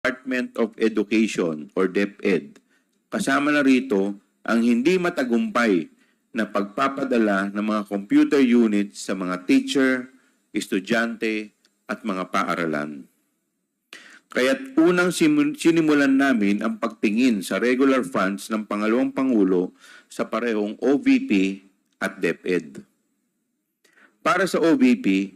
Department of Education or DepEd. Kasama na rito ang hindi matagumpay na pagpapadala ng mga computer units sa mga teacher, estudyante at mga paaralan. Kaya't unang sinimulan namin ang pagtingin sa regular funds ng pangalawang Pangulo sa parehong OVP at DepEd. Para sa OVP,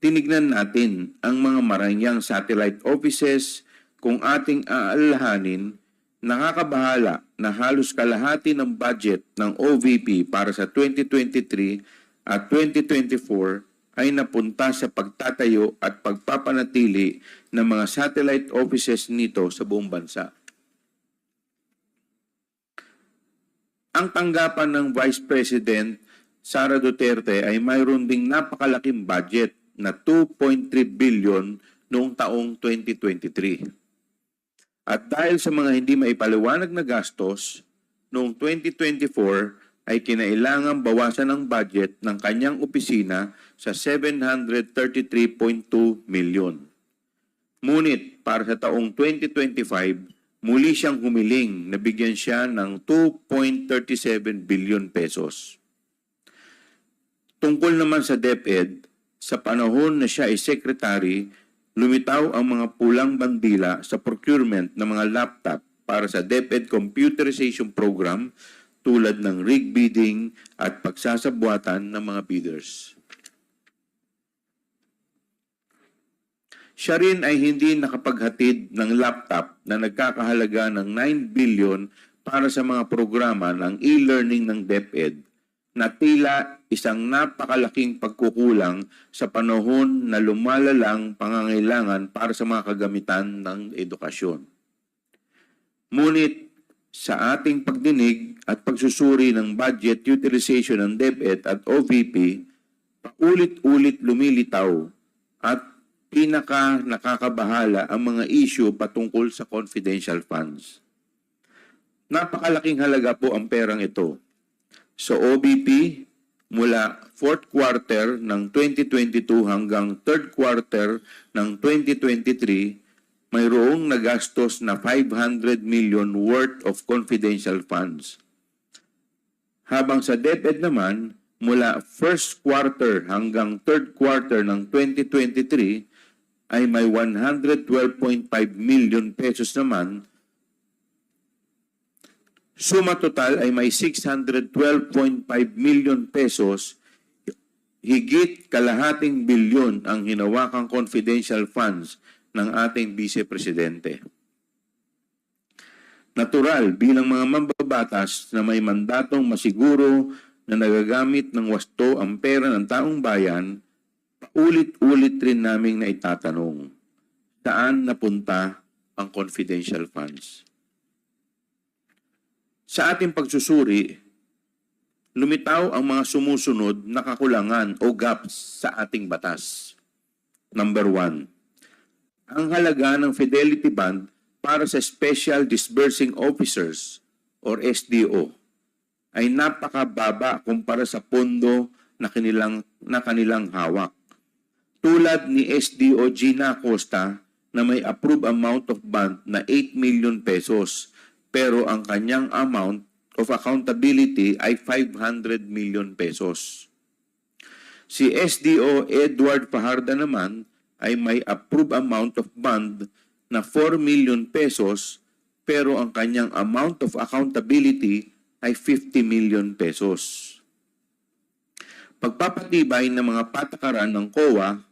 tinignan natin ang mga maranyang satellite offices kung ating aalalahanin. Nakakabahala na halos kalahati ng budget ng OVP para sa 2023 at 2024 ay napunta sa pagtatayo at pagpapanatili ng mga satellite offices nito sa buong bansa. Ang tanggapan ng Vice President Sara Duterte ay mayroon ding napakalaking budget na 2.3 billion noong taong 2023. At dahil sa mga hindi maipaliwanag na gastos, noong 2024 ay kinailangang bawasan ang budget ng kanyang opisina sa 733.2 million. Ngunit para sa taong 2025, muli siyang humiling na bigyan siya ng 2.37 billion pesos. Tungkol naman sa DepEd, sa panahon na siya ay secretary, lumitaw ang mga pulang bandila sa procurement ng mga laptop para sa DepEd computerization program tulad ng rig bidding at pagsasabwatan ng mga bidders. Siya rin ay hindi nakapaghatid ng laptop na nagkakahalaga ng 9 billion para sa mga programa ng e-learning ng DepEd na tila isang napakalaking pagkukulang sa panahon na lumalalang pangangailangan para sa mga kagamitan ng edukasyon. Ngunit sa ating pagdinig at pagsusuri ng budget utilization ng DepEd at OVP, paulit-ulit lumilitaw at pinaka nakakabahala ang mga issue patungkol sa confidential funds. Napakalaking halaga po ang perang ito. Sa OVP, mula 4th quarter ng 2022 hanggang 3rd quarter ng 2023, mayroong nagastos na 500 million worth of confidential funds. Habang sa DepEd naman, mula 1st quarter hanggang 3rd quarter ng 2023, ay may 112.5 million pesos naman. Suma total ay may 612.5 million pesos, higit kalahating bilyon ang hinawakang confidential funds ng ating Vice Presidente. Natural bilang mga mambabatas na may mandatong masiguro na nagagamit ng wasto ang pera ng taong bayan, paulit-ulit rin naming naitatanong, saan napunta ang confidential funds? Sa ating pagsusuri, lumitaw ang mga sumusunod na kakulangan o gaps sa ating batas. Number 1, ang halaga ng Fidelity Bond para sa Special Disbursing Officers or SDO ay napakababa kumpara sa pondo na kanilang hawak. Tulad ni SDO Gina Acosta na may approved amount of bond na 8 million pesos, pero ang kanyang amount of accountability ay 500 million pesos. Si SDO Edward Fajarda naman ay may approved amount of bond na 4 million pesos, pero ang kanyang amount of accountability ay 50 million pesos. Pagpapatibay ng mga patakaran ng COA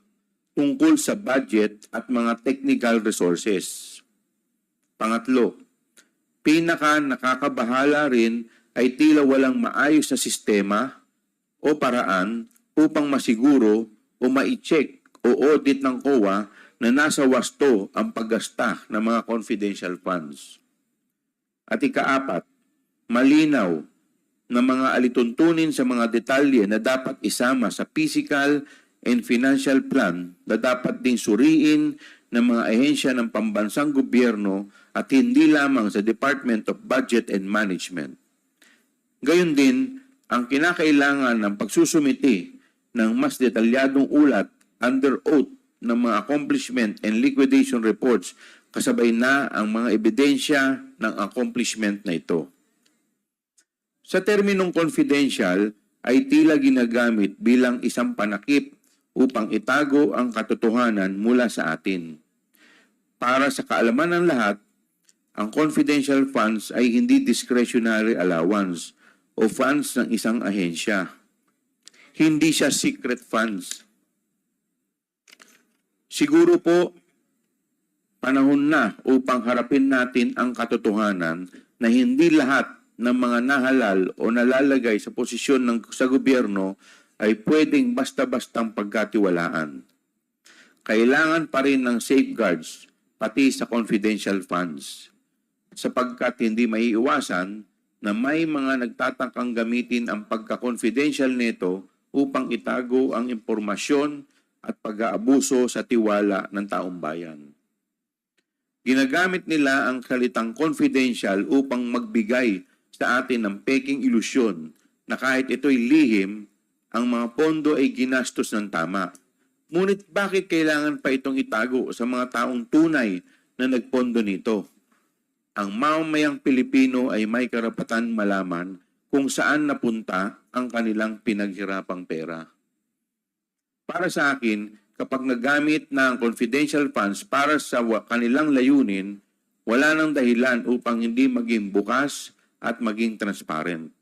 tungkol sa budget at mga technical resources. Pangatlo, pinaka nakakabahala rin ay tila walang maayos na sistema o paraan upang masiguro o ma-check o audit ng COA na nasa wasto ang paggasta ng mga confidential funds. At ikaapat, malinaw na mga alituntunin sa mga detalye na dapat isama sa physical and financial plan na dapat ding suriin ng mga ahensya ng pambansang gobyerno at hindi lamang sa Department of Budget and Management. Gayon din, ang kinakailangan ng pagsusumiti ng mas detalyadong ulat under oath ng mga accomplishment and liquidation reports kasabay na ang mga ebidensya ng accomplishment na ito. Sa terminong confidential ay tila ginagamit bilang isang panakip upang itago ang katotohanan mula sa atin. Para sa kaalaman ng lahat, ang confidential funds ay hindi discretionary allowance o funds ng isang ahensya. Hindi siya secret funds. Siguro po, panahon na upang harapin natin ang katotohanan na hindi lahat ng mga nahalal o nalalagay sa posisyon sa gobyerno ay pwedeng basta-bastang pagkatiwalaan. Kailangan pa rin ng safeguards pati sa confidential funds, sapagkat hindi maiiwasan na may mga nagtatangkang gamitin ang pagka-confidential nito upang itago ang impormasyon at pag-aabuso sa tiwala ng taong bayan. Ginagamit nila ang salitang confidential upang magbigay sa atin ng peking ilusyon na kahit ito'y lihim, ang mga pondo ay ginastos ng tama. Ngunit bakit kailangan pa itong itago sa mga taong tunay na nagpondo nito? Ang mamamayang Pilipino ay may karapatan malaman kung saan napunta ang kanilang pinaghirapang pera. Para sa akin, kapag nagamit na ang confidential funds para sa kanilang layunin, wala nang dahilan upang hindi maging bukas at maging transparent.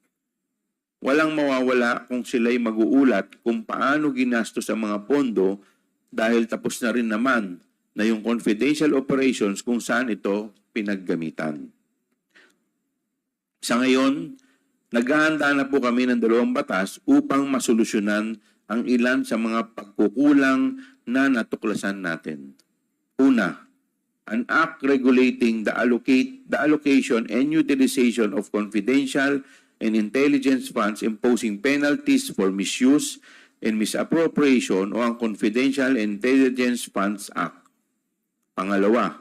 Walang mawawala kung sila'y mag-uulat kung paano ginastos ang mga pondo dahil tapos na rin naman na yung confidential operations kung saan ito pinaggamitan. Sa ngayon, naghahanda na po kami ng 2 batas upang masolusyonan ang ilan sa mga pagkukulang na natuklasan natin. Una, an act regulating the allocation and utilization of confidential and intelligence funds imposing penalties for misuse and misappropriation o ang Confidential and Intelligence Funds Act. Pangalawa,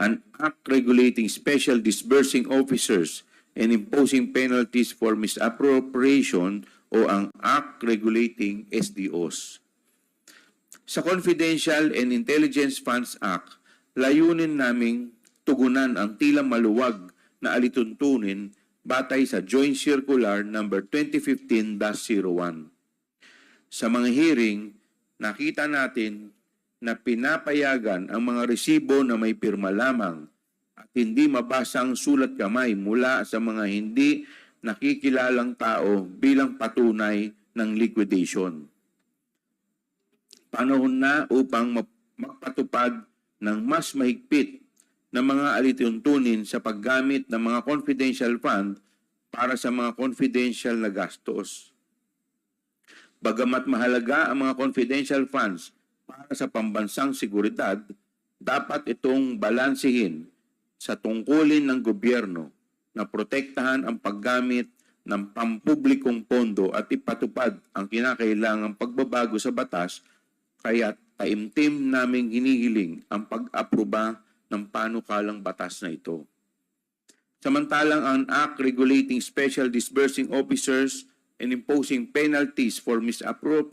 an act regulating special disbursing officers and imposing penalties for misappropriation o ang act regulating SDOs. Sa Confidential and Intelligence Funds Act, layunin naming tugunan ang tila maluwag na alituntunin batay sa Joint Circular No. 2015-01. Sa mga hearing, nakita natin na pinapayagan ang mga resibo na may pirma lamang at hindi mabasang sulat kamay mula sa mga hindi nakikilalang tao bilang patunay ng liquidation. Panahon na upang magpatupad ng mas mahigpit na mga alituntunin sa paggamit ng mga confidential fund para sa mga confidential na gastos. Bagamat mahalaga ang mga confidential funds para sa pambansang seguridad, dapat itong balansehin sa tungkulin ng gobyerno na protektahan ang paggamit ng pampublikong pondo at ipatupad ang kinakailangang pagbabago sa batas, kaya taimtim naming hinihiling ang pag-aproba ng panukalang batas na ito. Samantalang ang Act regulating special disbursing officers and imposing penalties for misappropriation